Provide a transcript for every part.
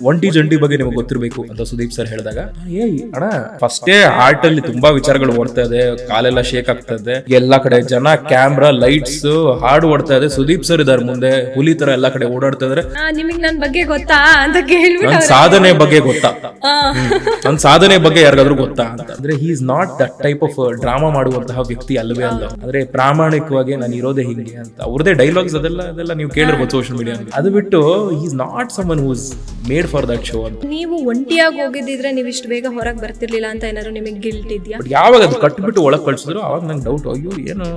ಒಂಟಿ ಜಂಟಿ ಬಗ್ಗೆ ನಿಮಗೆ ಗೊತ್ತಿರಬೇಕು ಅಂತ ಸುದೀಪ್ ಸರ್ ಹೇಳಿದಾಗ ಅಣ್ಣ ಫಸ್ಟೇ ಹಾರ್ಟ್ ಅಲ್ಲಿ ತುಂಬಾ ವಿಚಾರಗಳು ಓಡ್ತಾ ಇದೆ, ಕಾಲೆಲ್ಲ ಶೇಕ್ ಆಗ್ತಾ ಇದೆ, ಎಲ್ಲಾ ಕಡೆ ಜನ, ಕ್ಯಾಮ್ರಾ, ಲೈಟ್ಸ್, ಹಾಡು ಓಡ್ತಾ ಇದೆ. ಸುದೀಪ್ ಸರ್ ಇದಾರೆ ಮುಂದೆ, ಹುಲಿ ತರ ಎಲ್ಲಾ ಕಡೆ ಓಡಾಡ್ತಾ ಇದಾರೆ. ನಿಮಗೆ ನನ್ನ ಬಗ್ಗೆ ಗೊತ್ತಾ ಅಂತ ಕೇಳ್ಬಿಟ್ಟು ನನ್ ಸಾಧನೆ ಬಗ್ಗೆ ಗೊತ್ತಾ, ನನ್ ಸಾಧನೆ ಬಗ್ಗೆ ಯಾರಿಗಾದ್ರೂ ಗೊತ್ತಾ ಅಂತ. ಅಂದ್ರೆ he is not that type of drama ಮಾಡುವಂತಹ ವ್ಯಕ್ತಿ ಅಲ್ಲವೇ ಅಲ್ಲ. ಅಂದ್ರೆ ಪ್ರಾಮಾಣಿಕವಾಗಿ ನಾನು ಇರೋದೇ ಹಿಂಗೆ ಅಂತ ಅವ್ರದೇ ಡೈಲಾಗ್ಸ್ ಅದೆಲ್ಲ ನೀವು ಕೇಳಿರ್ಬೋದು ಸೋಷಿಯಲ್ ಮೀಡಿಯಾ. ಅದು ಬಿಟ್ಟು he is not someone who is made for that show ಅಂತ. ನೀವು ಒಂಟಿಯಾಗಿ ಹೋಗಿದ್ದಿದ್ರೆ ನೀವು ಇಷ್ಟು ಬೇಗ ಹೊರಗೆ ಬರ್ತಿರ್ಲಿಲ್ಲ ಅಂತ ಏನಾದ್ರು ನಿಮಗೆ ಗಿಲ್ಟ್ ಇದೆಯಾ? ಬಟ್ ಯಾವಾಗ ಅದು ಕಟ್ಬಿಟ್ಟು ಒಳಗೆ ಕಳ್ಸಿದ್ರು ಅವಾಗ ನಂಗೆ ಡೌಟ್, ಅಯ್ಯೋ ಏನೋ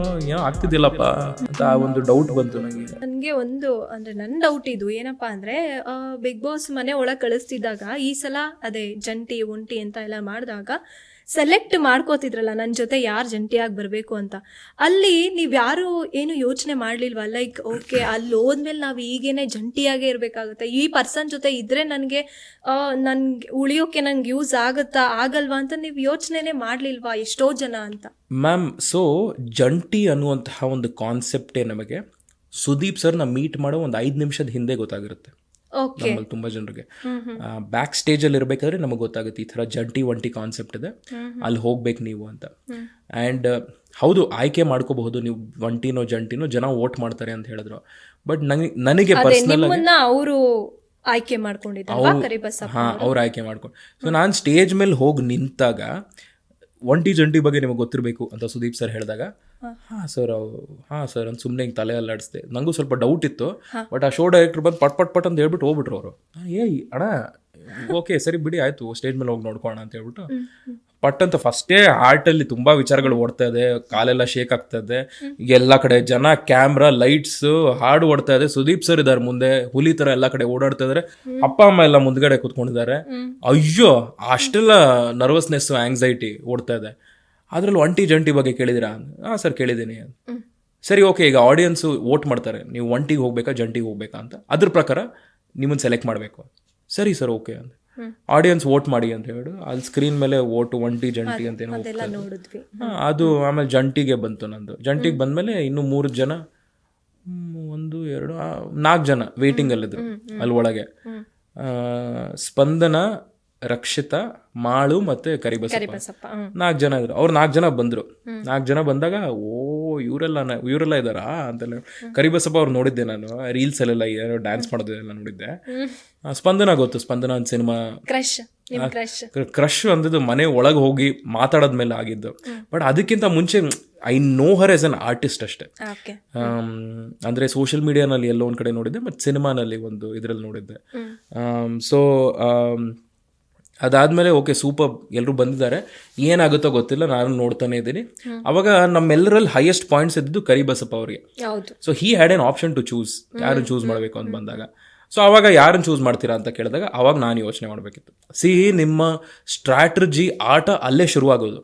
ಆಗ್ತಿದ್ದಿಲ್ಲಪ್ಪ ಅಂತ ಒಂದು ಡೌಟ್ ಬಂತು ನನಗೆ. ನನಗೆ ಅಂದ್ರೆ ನನ್ನ ಡೌಟ್ ಇದು ಏನಪ್ಪಾ ಅಂದ್ರೆ ಬಿಗ್ ಬಾಸ್ ಮನೆ ಒಳಗೆ ಕಳಿಸ್ತಿದ್ದಾಗ ಈ ಸಲ ಅದೇ ಜಂಟಿ ಒಂಟಿ ಅಂತ ಎಲ್ಲ ಮಾಡಿದಾಗ ಸೆಲೆಕ್ಟ್ ಮಾಡ್ಕೋತಿದ್ರಲ್ಲ ನನ್ನ ಜೊತೆ ಯಾರು ಜಂಟಿಯಾಗಿ ಬರಬೇಕು ಅಂತ, ಅಲ್ಲಿ ನೀವು ಯಾರು ಏನು ಯೋಚನೆ ಮಾಡ್ಲಿಲ್ವಾ? ಲೈಕ್ ಓಕೆ ಅಲ್ಲಿ ಹೋದ್ಮೇಲೆ ನಾವು ಈಗೇನೆ ಜಂಟಿಯಾಗೇ ಇರಬೇಕಾಗುತ್ತೆ, ಈ ಪರ್ಸನ್ ಜೊತೆ ಇದ್ರೆ ನನಗೆ ಉಳಿಯೋಕೆ ನಂಗೆ ಯೂಸ್ ಆಗುತ್ತಾ ಆಗಲ್ವಾ ಅಂತ ನೀವು ಯೋಚನೆನೇ ಮಾಡ್ಲಿಲ್ವಾ ಎಷ್ಟೋ ಜನ ಅಂತ? ಮ್ಯಾಮ್, ಸೊ ಜಂಟಿ ಅನ್ನುವಂತಹ ಒಂದು ಕಾನ್ಸೆಪ್ಟೇ ನಮಗೆ ಸುದೀಪ್ ಸರ್ನ ಮೀಟ್ ಮಾಡೋ ಒಂದು 5 ನಿಮಿಷದ ಹಿಂದೆ ಗೊತ್ತಾಗಿರುತ್ತೆ ನಮ್ಮಲ್ಲಿ ತುಂಬಾ ಜನರಿಗೆ. ಬ್ಯಾಕ್ ಸ್ಟೇಜ್ ಅಲ್ಲಿ ಇರ್ಬೇಕಾದ್ರೆ ನಮಗೆ ಗೊತ್ತಾಗುತ್ತೆ ಈ ತರ ಜಂಟಿ ಒಂಟಿ ಕಾನ್ಸೆಪ್ಟ್ ಇದೆ, ಅಲ್ಲಿ ಹೋಗ್ಬೇಕು ನೀವು ಅಂತ. ಅಂಡ್ ಹೌದು, ಆಯ್ಕೆ ಮಾಡ್ಕೋಬಹುದು ನೀವು ಒಂಟಿನೋ ಜಂಟಿನೋ, ಜನ ವೋಟ್ ಮಾಡ್ತಾರೆ ಅಂತ ಹೇಳಿದ್ರು. ಬಟ್ ನನಗೆ ಪರ್ಸನಲ್ ಅವರು ಆಯ್ಕೆ ಮಾಡ್ಕೊಂಡಿದ್ದಾರೆ, ಅವ್ರು ಆಯ್ಕೆ ಮಾಡ್ಕೊಂಡು. ಸೊ ನಾನು ಸ್ಟೇಜ್ ಮೇಲೆ ಹೋಗಿ ನಿಂತಾಗ ಒಂಟಿ ಜಂಟಿ ಬಗ್ಗೆ ನಿಮಗೆ ಗೊತ್ತಿರಬೇಕು ಅಂತ ಸುದೀಪ್ ಸರ್ ಹೇಳಿದಾಗ ಹಾಂ ಸರ್ ಅಂತ ಸುಮ್ಮನೆ ಹಿಂಗೆ ತಲೆ ಅಲ್ಲಾಡಿಸ್ದೆ. ನನಗೂ ಸ್ವಲ್ಪ ಡೌಟ್ ಇತ್ತು. ಬಟ್ ಆ ಶೋ ಡೈರೆಕ್ಟರ್ ಬಂದು ಪಟ್ ಅಂತ ಹೇಳ್ಬಿಟ್ಟು ಹೋಗ್ಬಿಟ್ರು ಅವರು. ಅಣ್ಣ ಓಕೆ ಸರಿ ಬಿಡಿ ಆಯಿತು, ಸ್ಟೇಜ್ ಮೇಲೆ ಹೋಗಿ ನೋಡ್ಕೋಣ ಅಂತ ಹೇಳ್ಬಿಟ್ಟು ಪಟ್ ಅಂತ ಫಸ್ಟೇ ಹಾರ್ಟಲ್ಲಿ ತುಂಬ ವಿಚಾರಗಳು ಓಡ್ತಾ ಇದೆ, ಕಾಲೆಲ್ಲ ಶೇಕ್ ಆಗ್ತಾ ಇದೆ, ಎಲ್ಲ ಕಡೆ ಜನ, ಕ್ಯಾಮ್ರಾ, ಲೈಟ್ಸ್, ಹಾಡು ಓಡ್ತಾ ಇದೆ. ಸುದೀಪ್ ಸರ್ ಇದಾರೆ ಮುಂದೆ, ಹುಲಿ ತರ ಎಲ್ಲ ಕಡೆ ಓಡಾಡ್ತಾ ಇದಾರೆ. ಅಪ್ಪ ಅಮ್ಮ ಎಲ್ಲ ಮುಂದ್ಗಡೆ ಕೂತ್ಕೊಂಡಿದ್ದಾರೆ. ಅಯ್ಯೋ ಅಷ್ಟೆಲ್ಲ ನರ್ವಸ್ನೆಸ್, ಆಂಗ್ಸೈಟಿ ಓಡ್ತಾ ಇದೆ. ಅದ್ರಲ್ಲಿ ಒಂಟಿ ಜಂಟಿ ಬಗ್ಗೆ ಕೇಳಿದಿರಾ? ಹಾಂ ಸರ್ ಕೇಳಿದ್ದೀನಿ. ಸರಿ ಓಕೆ, ಈಗ ಆಡಿಯನ್ಸು ವೋಟ್ ಮಾಡ್ತಾರೆ, ನೀವು ಒಂಟಿಗೆ ಹೋಗ್ಬೇಕಾ ಜಂಟಿಗೆ ಹೋಗ್ಬೇಕಾ ಅಂತ. ಅದ್ರ ಪ್ರಕಾರ ನಿಮ್ಮನ್ನು ಸೆಲೆಕ್ಟ್ ಮಾಡಬೇಕು. ಸರಿ ಸರ್ ಓಕೆ ಅಂತ ಆಡಿಯನ್ಸ್ ವೋಟ್ ಮಾಡಿ ಅಂತ ಹೇಳಿ ಅಲ್ಲಿ ಸ್ಕ್ರೀನ್ ಮೇಲೆ ವೋಟ್ ಒಂಟಿ ಜಂಟಿ ಅಂತೇನೋ ಅದು. ಆಮೇಲೆ ಜಂಟಿಗೆ ಬಂತು ನಂದು. ಜಂಟಿಗೆ ಬಂದಮೇಲೆ ಇನ್ನು 3 ಜನ, 1 2 4 ಜನ ವೇಟಿಂಗ್ ಅಲ್ಲಿದ್ರು ಅಲ್ಲಿ ಒಳಗೆ. ಸ್ಪಂದನ, ರಕ್ಷಿತಾ, ಮಾಳು ಮತ್ತೆ ಕರಿಬಸಪ್ಪ 4 ಜನ ಇದ್ರು. ಅವ್ರು 4 ಜನ ಬಂದ್ರು. 4 ಜನ ಬಂದಾಗ ಇವರೆಲ್ಲ ಇದಾರಾ ಅಂತೆಲ್ಲ. ಕರಿಬಸಪ್ಪ ಅವ್ರು ನೋಡಿದ್ದೆ ನಾನು ರೀಲ್ಸ್ ಅಲ್ಲೆಲ್ಲ, ಏನೋ ಡ್ಯಾನ್ಸ್ ಮಾಡೋದೆಲ್ಲ ನೋಡಿದ್ದೆ. ಸ್ಪಂದನ ಗೊತ್ತು, ಸ್ಪಂದನ ಒಂದು ಸಿನಿಮಾ ಕ್ರಶ್ ಅಂದದ್ದು ಮನೆ ಒಳಗೆ ಹೋಗಿ ಮಾತಾಡೋದ್ಮೇಲೆ ಆಗಿದ್ದು. ಬಟ್ ಅದಕ್ಕಿಂತ ಮುಂಚೆ I know her as an artist ಅಷ್ಟೇ. ಅಂದರೆ ಸೋಷಿಯಲ್ ಮೀಡಿಯಾನಲ್ಲಿ ಎಲ್ಲೋ ಒಂದು ಕಡೆ ನೋಡಿದ್ದೆ, ಮತ್ತು ಸಿನಿಮಾನಲ್ಲಿ ಒಂದು ಇದರಲ್ಲಿ ನೋಡಿದ್ದೆ. ಸೊ ಅದಾದಮೇಲೆ ಓಕೆ ಸೂಪರ್, ಎಲ್ಲರೂ ಬಂದಿದ್ದಾರೆ, ಏನಾಗುತ್ತೋ ಗೊತ್ತಿಲ್ಲ, ನಾನು ನೋಡ್ತಾನೆ ಇದ್ದೀನಿ. ಅವಾಗ ನಮ್ಮೆಲ್ಲರಲ್ಲಿ ಹೈಯೆಸ್ಟ್ ಪಾಯಿಂಟ್ಸ್ ಇದ್ದಿದ್ದು ಕರಿಬಸಪ್ಪ ಅವರಿಗೆ. So he had an option two choose, ಯಾರನ್ನು ಚೂಸ್ ಮಾಡಬೇಕು ಅಂತ ಬಂದಾಗ. ಸೊ ಅವಾಗ ಯಾರನ್ನು ಚೂಸ್ ಮಾಡ್ತೀರಾ ಅಂತ ಕೇಳಿದಾಗ ಅವಾಗ ನಾನು ಯೋಚನೆ ಮಾಡಬೇಕಿತ್ತು. ನಿಮ್ಮ ಸ್ಟ್ರಾಟಜಿ ಆಟ ಅಲ್ಲೇ ಶುರುವಾಗೋದು,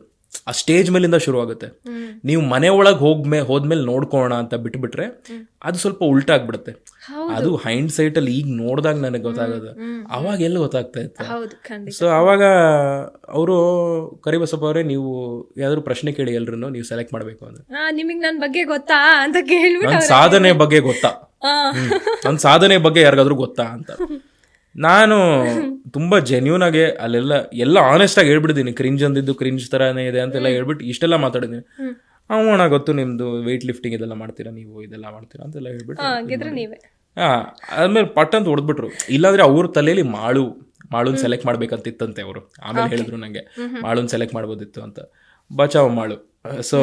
ಆ ಸ್ಟೇಜ್ ಮೇಲಿಂದ ಶುರುವಾಗುತ್ತೆ. ನೀವು ಮನೆ ಒಳಗೆ ಹೋದ್ಮೇಲೆ ನೋಡ್ಕೋಣ ಅಂತ ಬಿಟ್ಬಿಟ್ರೆ ಅದು ಸ್ವಲ್ಪ ಉಲ್ಟಾ ಆಗ್ಬಿಡುತ್ತೆ. ಅದು ಹೈಂಡ್ ಸೈಟ್ ಅಲ್ಲಿ ಈಗ ನೋಡಿದಾಗ ನನಗೆ ಗೊತ್ತಾಗೋದು, ಅವಾಗ ಎಲ್ಲ ಗೊತ್ತಾಗ್ತಾ ಇತ್ತು. ಸೊ ಅವಾಗ ಅವರು ಕರಿಬಸಪ್ಪ ಅವರೇ, ನೀವು ಯಾವ್ದಾದ್ರು ಪ್ರಶ್ನೆ ಕೇಳಿ, ಎಲ್ರು ನೀವು ಸೆಲೆಕ್ಟ್ ಮಾಡಬೇಕು ಅಂದ್ರೆ ನಿಮಗೆ ನನ್ನ ಬಗ್ಗೆ ಗೊತ್ತಾ ಅಂತ ಕೇಳ್ಬಿಟ್ಟು, ನನ್ನ ಸಾಧನೆ ಬಗ್ಗೆ ಗೊತ್ತಾ, ನನ್ನ ಸಾಧನೆ ಬಗ್ಗೆ ಯಾರಿಗಾದ್ರೂ ಗೊತ್ತಾ ಅಂತ. ನಾನು ತುಂಬಾ ಜೆನ್ಯೂನ್ ಆಗಿ ಎಲ್ಲ ಆನೆಸ್ಟ್ ಆಗಿ ಹೇಳ್ಬಿಟ್ಟಿದ್ದೀನಿ. ಕ್ರಿಂಜ್ ಅಂದಿದ್ದು ಕ್ರಿಂಜ್ ತರಾನೇ ಇದೆ ಅಂತೆಲ್ಲ ಹೇಳ್ಬಿಟ್ಟು ಇಷ್ಟೆಲ್ಲ ಮಾತಾಡಿದ್ದೀನಿ. ಅಣ್ಣ ಗೊತ್ತು ನಿಮ್ದು ವೆಯ್ಟ್ ಲಿಫ್ಟಿಂಗ್ ಇದೆಲ್ಲ ಮಾಡ್ತೀರಾ, ನೀವು ಇದೆಲ್ಲ ಮಾಡ್ತೀರಾ ಅಂತೆಲ್ಲ ಹೇಳ್ಬಿಟ್ಟು ಆದ್ಮೇಲೆ ಪಟ್ ಅಂತ ಹೊಡೆದ್ಬಿಟ್ರು. ಇಲ್ಲಾಂದ್ರೆ ಅವ್ರ ತಲೆಯಲ್ಲಿ ಮಾಳುನ್ ಸೆಲೆಕ್ಟ್ ಮಾಡ್ಬೇಕಂತಿತ್ತಂತೆ ಅವರು. ಆಮೇಲೆ ಹೇಳಿದ್ರು ನಂಗೆ ಮಾಳುನ್ ಸೆಲೆಕ್ಟ್ ಮಾಡ್ಬೋದಿತ್ತು ಅಂತ. ಬಚಾವ್ ಮಾಳು. ಸೊ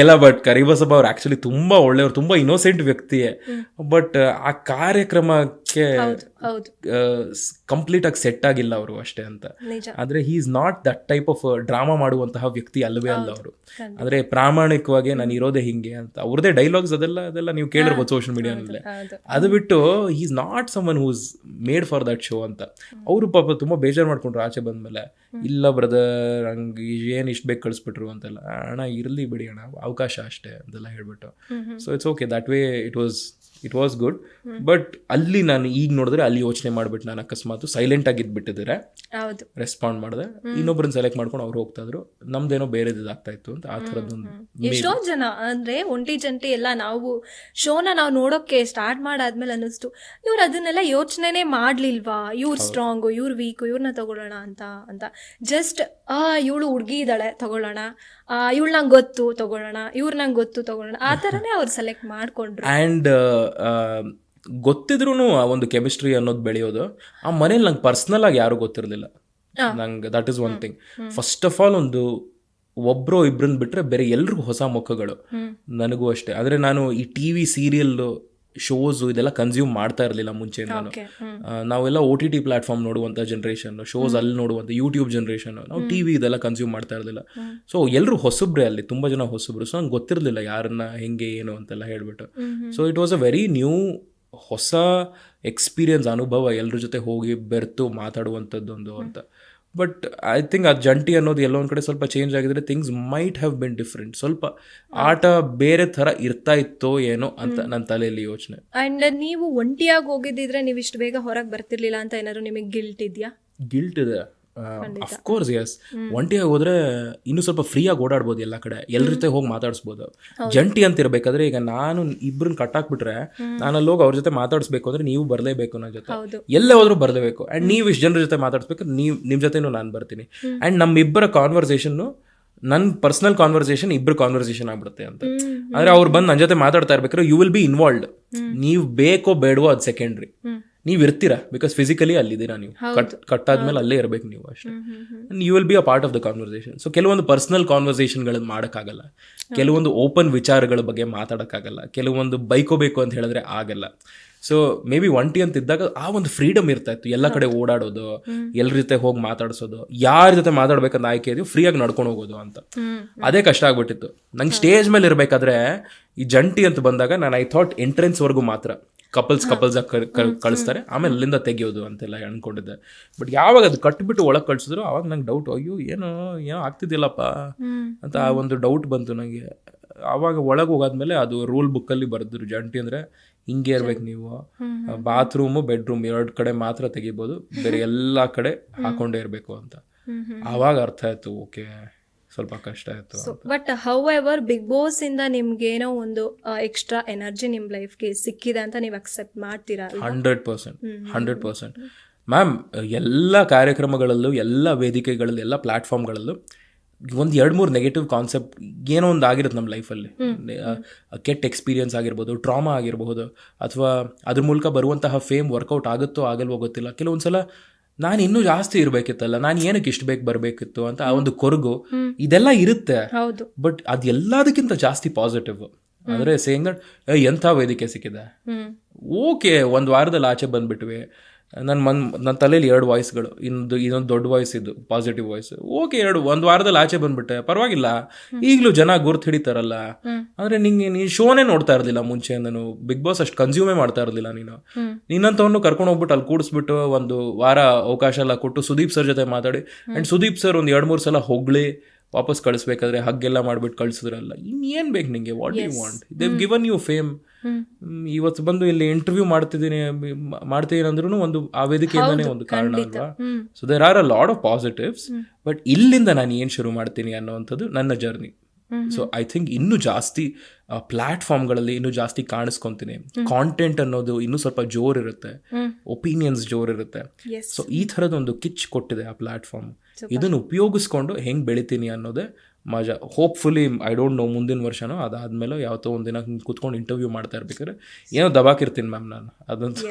ಎಲ್ಲ ಬಟ್ ಕರಿಬಸಪ್ಪ ಅವ್ರು ಆಕ್ಚುಲಿ ತುಂಬಾ ಒಳ್ಳೆಯವ್ರು, ತುಂಬಾ ಇನ್ನೋಸೆಂಟ್ ವ್ಯಕ್ತಿಯೇ. ಬಟ್ ಆ ಕಾರ್ಯಕ್ರಮಕ್ಕೆ ಕಂಪ್ಲೀಟ್ ಆಗಿ ಸೆಟ್ ಆಗಿಲ್ಲ ಅವರು ಅಷ್ಟೇ ಅಂತ. ಆದ್ರೆ he is not that type of drama ಮಾಡುವಂತಹ ವ್ಯಕ್ತಿ ಅಲ್ಲವೇ ಅಲ್ಲ ಅವರು. ಅಂದ್ರೆ ಪ್ರಾಮಾಣಿಕವಾಗಿ ನಾನು ಇರೋದೇ ಹಿಂಗೆ ಅಂತ ಅವ್ರದೇ ಡೈಲಾಗ್ಸ್ ಅದೆಲ್ಲ ನೀವು ಕೇಳಿರ್ಬೋದು ಸೋಷಿಯಲ್ ಮೀಡಿಯಾನಲ್ಲೇ. ಅದು ಬಿಟ್ಟು he is not someone who is made for that show ಅಂತ. ಅವರು ಪಾಪ ತುಂಬಾ ಬೇಜಾರು ಮಾಡ್ಕೊಂಡ್ರು ಆಚೆ ಬಂದ್ಮೇಲೆ. ಇಲ್ಲ ಬ್ರದರ್, ಹಂಗೆ ಏನು ಇಷ್ಟು ಬೇಕು ಕಳಿಸ್ಬಿಟ್ರು ಅಂತೆಲ್ಲ. ಅಣ್ಣ ಇರಲಿ ಬಿಡಿ ಅಣ್ಣ, ಅವಕಾಶ ಅಷ್ಟೇ ಅಂತೆಲ್ಲ ಹೇಳ್ಬಿಟ್ಟು. So it's okay, that way it was it was good. But ಅಲ್ಲಿ ನಾನು ಈಗ ನೋಡಿದ್ರೆ ಅಲ್ಲಿ ಯೋಚನೆ ಮಾಡ್ಬಿಟ್ಟು ನಾನು ಅಕಸ್ಮಾತ್ ಸೈಲೆಂಟ್ ಆಗಿ ಇದ್ಬಿಟ್ಟಿದ್ರೆ ಹೌದು. ರೆಸ್ಪಾಂಡ್ ಮಾಡಿದೆ, ಇನ್ನೊಬ್ಬರನ್ನ ಸೆಲೆಕ್ಟ್ ಮಾಡ್ಕೊಂಡು ಅವ್ರು ಹೋಗ್ತಾ ಇದ್ರು, ನಮ್ದೇನೋ ಬೇರೆದು ಆಗ್ತಾ ಇತ್ತು ಅಂತ ಆ ಥರದ್ದೊಂದು. ಎಷ್ಟೋ ಜನ ಅಂದ್ರೆ ಒಂಟಿ ಜಂಟಿ ಎಲ್ಲ ನಾವು ಶೋನ ನಾವು ನೋಡೋಕೆ ಸ್ಟಾರ್ಟ್ ಮಾಡಾದ್ಮೇಲೆ ಅನ್ನಿಸ್ತು ಇವ್ರು ಅದನ್ನೆಲ್ಲ ಯೋಚನೆನೇ ಮಾಡ್ಲಿಲ್ವಾ, ಇವ್ರು ಸ್ಟ್ರಾಂಗು ಇವ್ರು ವೀಕು ಇವ್ರನ್ನ ತಗೊಳ್ಳೋಣ ಅಂತ ಜಸ್ಟ್ ಇವಳು ಹುಡುಗಿ ಇದ್ದಾಳೆ ತಗೊಳ್ಳೋಣ, ಇವಳು ನಂಗೆ ಗೊತ್ತು ತಗೊಳ್ಳೋಣ, ಇವ್ರು ನಂಗೆ ಗೊತ್ತು ತಗೊಳ್ಳೋಣ, ಆ ಥರನೇ ಅವ್ರು ಸೆಲೆಕ್ಟ್ ಮಾಡ್ಕೊಂಡ್ರು. ಆ್ಯಂಡ್ ಗೊತ್ತಿದ್ರು ಆ ಒಂದು ಕೆಮಿಸ್ಟ್ರಿ ಅನ್ನೋದು ಬೆಳೆಯೋದು ಆ ಮನೇಲಿ ನಂಗೆ ಪರ್ಸ್ನಲ್ ಆಗಿ ಯಾರು ಗೊತ್ತಿರಲಿಲ್ಲ ನಂಗೆ. That is one thing. First of all ಒಂದು ಒಬ್ರು ಇಬ್ರನ್ನ ಬಿಟ್ರೆ ಬೇರೆ ಎಲ್ರಿಗೂ ಹೊಸ ಮುಖಗಳು, ನನಗೂ ಅಷ್ಟೇ. ಆದರೆ ನಾನು ಈ ಟಿವಿ ಸೀರಿಯಲ್ ಶೋಸು ಇದೆಲ್ಲ ಕನ್ಸ್ಯೂಮ್ ಮಾಡ್ತಾ ಇರಲಿಲ್ಲ ಮುಂಚೆ. ನಾನು ನಾವೆಲ್ಲ OTT ಪ್ಲಾಟ್ಫಾರ್ಮ್ ನೋಡುವಂಥ ಜನ್ರೇಷನ್, ಶೋಸ್ ಅಲ್ಲಿ ನೋಡುವಂಥ ಯೂಟ್ಯೂಬ್ ಜನ್ರೇಷನ್, ನಾವು ಟಿವಿ ಇದೆಲ್ಲ ಕನ್ಸ್ಯೂಮ್ ಮಾಡ್ತಾ ಇರಲಿಲ್ಲ. ಸೊ ಎಲ್ಲರೂ ಹೊಸಬ್ರೆ, ಅಲ್ಲಿ ತುಂಬ ಜನ ಹೊಸಬ್ರು. ಸೊ ನಂಗೆ ಗೊತ್ತಿರಲಿಲ್ಲ ಯಾರನ್ನ ಹೆಂಗೆ ಏನು ಅಂತೆಲ್ಲ ಹೇಳ್ಬಿಟ್ಟು. So it was a very new, ಹೊಸ ಎಕ್ಸ್ಪೀರಿಯನ್ಸ್, ಅನುಭವ, ಎಲ್ಲರ ಜೊತೆ ಹೋಗಿ ಬೆರೆತು ಮಾತಾಡುವಂಥದ್ದೊಂದು ಅಂತ. ಬಟ್ ಐ ಥಿಂಕ್ ಆ ಜಂಟಿ ಅನ್ನೋದು ಎಲ್ಲೋ ಒಂದು ಕಡೆ ಸ್ವಲ್ಪ ಚೇಂಜ್ ಆಗಿದ್ರೆ things might have been different. ಸ್ವಲ್ಪ ಆಟ ಬೇರೆ ಥರ ಇರ್ತಾ ಇತ್ತೋ ಏನೋ ಅಂತ ನನ್ನ ತಲೆಯಲ್ಲಿ ಯೋಚನೆ. ಅಂಡ್ ನೀವು ಒಂಟಿಯಾಗಿ ಹೋಗಿದ್ದಿದ್ರೆ ನೀವು ಇಷ್ಟು ಬೇಗ ಹೊರಗೆ ಬರ್ತಿರ್ಲಿಲ್ಲ ಅಂತ ಏನಾದ್ರು ನಿಮಗೆ ಗಿಲ್ಟ್ ಇದೆಯಾ? ಗಿಲ್ಟ್ ಇದೆ, ಅಫ್ಕೋರ್ಸ್. ಎಸ್. ಒಂಟಿಯಾಗಿ ಹೋದ್ರೆ ಇನ್ನೂ ಸ್ವಲ್ಪ ಫ್ರೀಯಾಗಿ ಓಡಾಡ್ಬೋದು, ಎಲ್ಲ ಕಡೆ ಎಲ್ಲರ ಜೊತೆ ಹೋಗಿ ಮಾತಾಡಿಸ್ಬೋದು. ಜಂಟಿ ಅಂತ ಇರಬೇಕಾದ್ರೆ ಈಗ ನಾನು ಇಬ್ಬರನ್ನ ಕಟ್ಟಾಕ್ಬಿಟ್ರೆ ನಾನು ಅಲ್ಲಿ ಹೋಗಿ ಅವ್ರ ಜೊತೆ ಮಾತಾಡಿಸ್ಬೇಕು ಅಂದ್ರೆ ನೀವು ಬರಲೇಬೇಕು ನನ್ನ ಜೊತೆ, ಎಲ್ಲೇ ಹೋದ್ರೂ ಬರಲೇಬೇಕು. ಆ್ಯಂಡ್ ನೀವು ಇಷ್ಟು ಜನರ ಜೊತೆ ಮಾತಾಡಿಸ್ಬೇಕು, ನಿಮ್ಮ ಜೊತೆನೂ ನಾನು ಬರ್ತೀನಿ. ಆ್ಯಂಡ್ ನಮ್ಮಿಬ್ಬರ ಕಾನ್ವರ್ಸೇಷನ್ನು ನನ್ನ ಪರ್ಸನಲ್ ಕಾನ್ವರ್ಸೇಷನ್ ಇಬ್ಬರು ಕಾನ್ವರ್ಸೇಷನ್ ಆಗ್ಬಿಡುತ್ತೆ ಅಂತ. ಅಂದರೆ ಅವ್ರು ಬಂದು ನನ್ನ ಜೊತೆ ಮಾತಾಡ್ತಾ ಇರ್ಬೇಕಾದ್ರೆ ಯು ವಿಲ್ ಬಿ ಇನ್ವಾಲ್ವ್ಡ್. ನೀವು ಬೇಕೋ ಬೇಡವೋ ಅದು ಸೆಕೆಂಡ್ರಿ, ನೀವು ಇರ್ತೀರಾ ಬಿಕಾಸ್ ಫಿಸಿಕಲಿ ಅಲ್ಲಿದ್ದೀರಾ, ನೀವು ಕಟ್ಟಾದ್ಮೇಲೆ ಅಲ್ಲೇ ಇರಬೇಕು ನೀವು ಅಷ್ಟೇ. You will be a part of the conversation. So ಕೆಲವೊಂದು ಪರ್ಸನಲ್ ಕಾನ್ವರ್ಸೇಷನ್ಗಳನ್ನ ಮಾಡೋಕ್ಕಾಗಲ್ಲ, ಕೆಲವೊಂದು ಓಪನ್ ವಿಚಾರಗಳ ಬಗ್ಗೆ ಮಾತಾಡೋಕ್ಕಾಗಲ್ಲ, ಕೆಲವೊಂದು ಬೈಕೋಬೇಕು ಅಂತ ಹೇಳಿದ್ರೆ ಆಗಲ್ಲ. ಸೊ ಮೇ ಬಿ ಒಂಟಿ ಅಂತ ಇದ್ದಾಗ ಆ ಒಂದು ಫ್ರೀಡಮ್ ಇರ್ತಾ ಇತ್ತು, ಎಲ್ಲ ಕಡೆ ಓಡಾಡೋದು, ಎಲ್ಲರ ಜೊತೆ ಹೋಗಿ ಮಾತಾಡ್ಸೋದು, ಯಾರ ಜೊತೆ ಮಾತಾಡ್ಬೇಕಂತ ಆಯ್ಕೆ ಇದೆಯೋ ಫ್ರೀಯಾಗಿ ನಡ್ಕೊಂಡು ಹೋಗೋದು ಅಂತ. ಅದೇ ಕಷ್ಟ ಆಗ್ಬಿಟ್ಟಿತ್ತು ನಂಗೆ. ಸ್ಟೇಜ್ ಮೇಲೆ ಇರಬೇಕಾದ್ರೆ ಈ ಜಂಟಿ ಅಂತ ಬಂದಾಗ ನಾನು ಐ ಥಾಟ್ ಎಂಟ್ರೆನ್ಸ್ವರೆಗೂ ಮಾತ್ರ ಕಪಲ್ಸ್ ಕಳಿಸ್ತಾರೆ, ಆಮೇಲೆ ಅಲ್ಲಿಂದ ತೆಗಿಯೋದು ಅಂತೆಲ್ಲ ಅನ್ಕೊಂಡಿದ್ದೆ. ಬಟ್ ಯಾವಾಗ ಅದು ಕಟ್ಬಿಟ್ಟು ಒಳಗೆ ಕಳ್ಸಿದ್ರು ಅವಾಗ ನಂಗೆ ಡೌಟ್, ಅಯ್ಯೋ ಏನೋ ಆಗ್ತಿದ್ದಿಲ್ಲಪ್ಪ ಅಂತ ಆ ಒಂದು ಡೌಟ್ ಬಂತು ನನಗೆ. ಆವಾಗ ಒಳಗೆ ಹೋಗಾದ್ಮೇಲೆ ಅದು ರೂಲ್ ಬುಕ್ಕಲ್ಲಿ ಬರೆದ್ರು, ಜಂಟಿ ಅಂದರೆ ಹಿಂಗೆ ಇರ್ಬೇಕು ನೀವು, ಬಾತ್ರೂಮು ಬೆಡ್ರೂಮ್ 2 ಕಡೆ ಮಾತ್ರ ತೆಗಿಬೋದು, ಬೇರೆ ಎಲ್ಲ ಕಡೆ ಹಾಕೊಂಡೇ ಇರಬೇಕು ಅಂತ. ಆವಾಗ ಅರ್ಥ ಆಯ್ತು, ಓಕೆ ಸ್ವಲ್ಪ ಕಷ್ಟ ಆಯ್ತು. But however Bigg Boss ಇಂದ ನಿಮ್ಗೆ ಏನೋ ಒಂದು ಎಕ್ಸ್ಟ್ರಾ ಎನರ್ಜಿ ನಿಮ್ ಲೈಫ್ಗೆ ಸಿಕ್ಕಿದೆ ಅಂತ ನೀವು ಅಕ್ಸೆಪ್ಟ್ ಮಾಡ್ತೀರಾ? 100%. ಮ್ಯಾಮ್, ಎಲ್ಲ ಕಾರ್ಯಕ್ರಮಗಳಲ್ಲೂ, ಎಲ್ಲ ವೇದಿಕೆಗಳಲ್ಲೂ, ಎಲ್ಲ ಪ್ಲಾಟ್ಫಾರ್ಮ್ಗಳಲ್ಲೂ ಒಂದು 2-3 ನೆಗೆಟಿವ್ ಕಾನ್ಸೆಪ್ಟ್ ಏನೋ ಒಂದು ಆಗಿರುತ್ತೆ ನಮ್ಮ ಲೈಫಲ್ಲಿ. ಕೆಟ್ಟ ಎಕ್ಸ್ಪೀರಿಯನ್ಸ್ ಆಗಿರ್ಬೋದು, ಟ್ರಾಮಾ ಆಗಿರಬಹುದು, ಅಥವಾ ಅದ್ರ ಮೂಲಕ ಬರುವಂತಹ ಫೇಮ್ ವರ್ಕೌಟ್ ಆಗುತ್ತೋ ಆಗಲ್ವೋ ಗೊತ್ತಿಲ್ಲ. ಕೆಲವೊಂದು ಸಲ ನಾನು ಇನ್ನೂ ಜಾಸ್ತಿ ಇರಬೇಕಿತ್ತಲ್ಲ, ನಾನು ಏನಕ್ಕೆ ಇಷ್ಟು ಬೇಕು ಬರಬೇಕಿತ್ತು ಅಂತ ಆ ಒಂದು ಕೊರಗು ಇದೆಲ್ಲ ಇರುತ್ತೆ. ಬಟ್ ಅದೆಲ್ಲದಕ್ಕಿಂತ ಜಾಸ್ತಿ ಪಾಸಿಟಿವ್ ಅಂದರೆ ಸೇಯಿಂಗ್ ದಟ್ ಎಂಥ ವೇದಿಕೆ ಸಿಕ್ಕಿದೆ, ಓಕೆ ಒಂದು ವಾರದಲ್ಲಿ ಆಚೆ ಬಂದುಬಿಟ್ವಿ. ನನ್ನ ತಲೆಯಲ್ಲಿ 2 ವಾಯ್ಸ್ಗಳು, ಇನ್ನೊಂದು ದೊಡ್ಡ ವಾಯ್ಸ್ ಇದ್ದು ಪಾಸಿಟಿವ್ ವಾಯ್ಸ್, ಓಕೆ ಒಂದು ವಾರದಲ್ಲಿ ಆಚೆ ಬಂದ್ಬಿಟ್ಟೆ, ಪರವಾಗಿಲ್ಲ. ಈಗಲೂ ಜನ ಗುರ್ತು ಹಿಡಿತಾರಲ್ಲ. ಅಂದರೆ ನೀನು ಶೋನೇ ನೋಡ್ತಾ ಇರಲಿಲ್ಲ ಮುಂಚೆ, ನಾನು ಬಿಗ್ ಬಾಸ್ ಅಷ್ಟು ಕನ್ಸ್ಯೂಮೇ ಮಾಡ್ತಾ ಇರಲಿಲ್ಲ. ನಿನ್ನಂಥವನ್ನು ಕರ್ಕೊಂಡು ಹೋಗ್ಬಿಟ್ಟು ಅಲ್ಲಿ ಕೂಡಿಸ್ಬಿಟ್ಟು ಒಂದು ವಾರ ಅವಕಾಶ ಎಲ್ಲ ಕೊಟ್ಟು ಸುದೀಪ್ ಸರ್ ಜೊತೆ ಮಾತಾಡಿ, ಆ್ಯಂಡ್ ಸುದೀಪ್ ಸರ್ ಒಂದು 2-3 ಸಲ ಹೊಗಳಿ ವಾಪಸ್ ಕಳಿಸ್ಬೇಕಾದ್ರೆ ಹಗ್ಗೆಲ್ಲ ಮಾಡ್ಬಿಟ್ಟು ಕಳಿಸಿದ್ರಲ್ಲ. ಇನ್ನೇನು ಬೇಕು ನಿಂಗೆ? What you want? They've given you fame. ಇವತ್ತು ಬಂದು ಇಲ್ಲಿ ಇಂಟರ್ವ್ಯೂ ಮಾಡ್ತೀನಿ ಅಂದ್ರೂ ಒಂದು ಆ ವೇದಿಕೆಯಿಂದನೇ ಒಂದು ಕಾರಣ ಅಲ್ವಾ. So there are a lot of positives. But ಇಲ್ಲಿಂದ ನಾನು ಏನು ಶುರು ಮಾಡ್ತೀನಿ ಅನ್ನೋವಂಥದ್ದು ನನ್ನ ಜರ್ನಿ. ಸೊ ಐ ಥಿಂಕ್ ಇನ್ನೂ ಜಾಸ್ತಿ ಪ್ಲಾಟ್ಫಾರ್ಮ್ಗಳಲ್ಲಿ ಇನ್ನೂ ಜಾಸ್ತಿ ಕಾಣಿಸ್ಕೊತೀನಿ. ಕಾಂಟೆಂಟ್ ಅನ್ನೋದು ಇನ್ನೂ ಸ್ವಲ್ಪ ಜೋರಿರುತ್ತೆ, ಒಪಿನಿಯನ್ಸ್ ಜೋರಿರುತ್ತೆ. ಸೊ ಈ ಥರದೊಂದು ಕಿಚ್ ಕೊಟ್ಟಿದೆ ಆ ಪ್ಲಾಟ್ಫಾರ್ಮ್. ಇದನ್ನು ಉಪಯೋಗಿಸ್ಕೊಂಡು ಹೆಂಗೆ ಬೆಳಿತೀನಿ ಅನ್ನೋದೇ ಮಜಾ. ಹೋಪ್ಫುಲಿ ಐ ಡೋಂಟ್ ನೋ ಮುಂದಿನ ವರ್ಷನೋ ಅದಾದ್ಮೇಲೆ ಯಾವತ್ತೋ ಒಂದಿನ ಕೂತ್ಕೊಂಡು ಇಂಟರ್ವ್ಯೂ ಮಾಡ್ತಾ ಇರ್ಬೇಕಾದ್ರೆ ಏನೋ ದಬಾಕಿರ್ತೀನಿ ಮ್ಯಾಮ್ ನಾನು. ಅದಂತೂ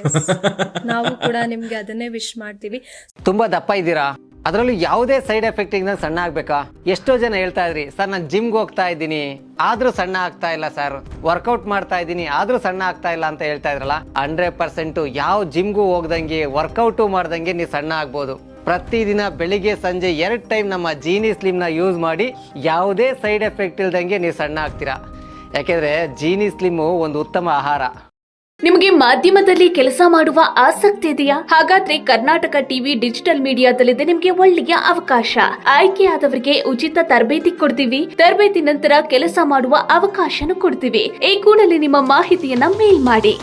ನಾವು ಕೂಡ ನಿಮ್ಗೆ ಅದನ್ನೇ ವಿಶ್ ಮಾಡ್ತೀವಿ. ತುಂಬಾ ದಪ್ಪ ಇದ್ದೀರಾ, ಅದರಲ್ಲೂ ಯಾವುದೇ ಸೈಡ್ ಎಫೆಕ್ಟ್ ಇಂದ ಸಣ್ಣ ಆಗ್ಬೇಕಾ? ಎಷ್ಟೋ ಜನ ಹೇಳ್ತಾ ಇದ್ರಿ, ಸರ್ ನಾನು ಜಿಮ್ಗೆ ಹೋಗ್ತಾ ಇದ್ದೀನಿ ಆದ್ರೂ ಸಣ್ಣ ಆಗ್ತಾ ಇಲ್ಲ ಸರ್, ವರ್ಕೌಟ್ ಮಾಡ್ತಾ ಇದ್ದೀನಿ ಆದ್ರೂ ಸಣ್ಣ ಆಗ್ತಾ ಇಲ್ಲ ಅಂತ ಹೇಳ್ತಾ ಇದ್ರಲ್ಲ. 100% ಯಾವ ಜಿಮ್ಗೂ ಹೋಗ್ದಂಗೆ ವರ್ಕೌಟು ಮಾಡ್ದಂಗೆ ನೀವು ಸಣ್ಣ ಆಗ್ಬೋದು. ಪ್ರತಿದಿನ ಬೆಳಿಗ್ಗೆ ಸಂಜೆ 2 ಟೈಮ್ ನಮ್ಮ ಜೀನಿ ಸ್ಲಿಮ್ನ ಯೂಸ್ ಮಾಡಿ ಯಾವುದೇ ಸೈಡ್ ಎಫೆಕ್ಟ್ ಇಲ್ದಂಗೆ ನೀವು ಸಣ್ಣ ಆಗ್ತೀರಾ. ಯಾಕೆಂದ್ರೆ ಜೀನಿ ಸ್ಲಿಮ್ಮು ಒಂದು ಉತ್ತಮ ಆಹಾರ. ನಿಮಗೆ ಮಾಧ್ಯಮದಲ್ಲಿ ಕೆಲಸ ಮಾಡುವ ಆಸಕ್ತಿ ಇದೆಯಾ? ಹಾಗಾದ್ರೆ ಕರ್ನಾಟಕ ಟಿವಿ ಡಿಜಿಟಲ್ ಮೀಡಿಯಾದಲ್ಲಿದೆ ನಿಮಗೆ ಒಳ್ಳೆಯ ಅವಕಾಶ. ಆಯ್ಕೆಯಾದವರಿಗೆ ಉಚಿತ ತರಬೇತಿ ಕೊಡ್ತೀವಿ. ತರಬೇತಿ ನಂತರ ಕೆಲಸ ಮಾಡುವ ಅವಕಾಶನೂ ಕೊಡ್ತೀವಿ. ಈ ಕೂಡಲೇ ನಿಮ್ಮ ಮಾಹಿತಿಯನ್ನ ಮೇಲ್ ಮಾಡಿ.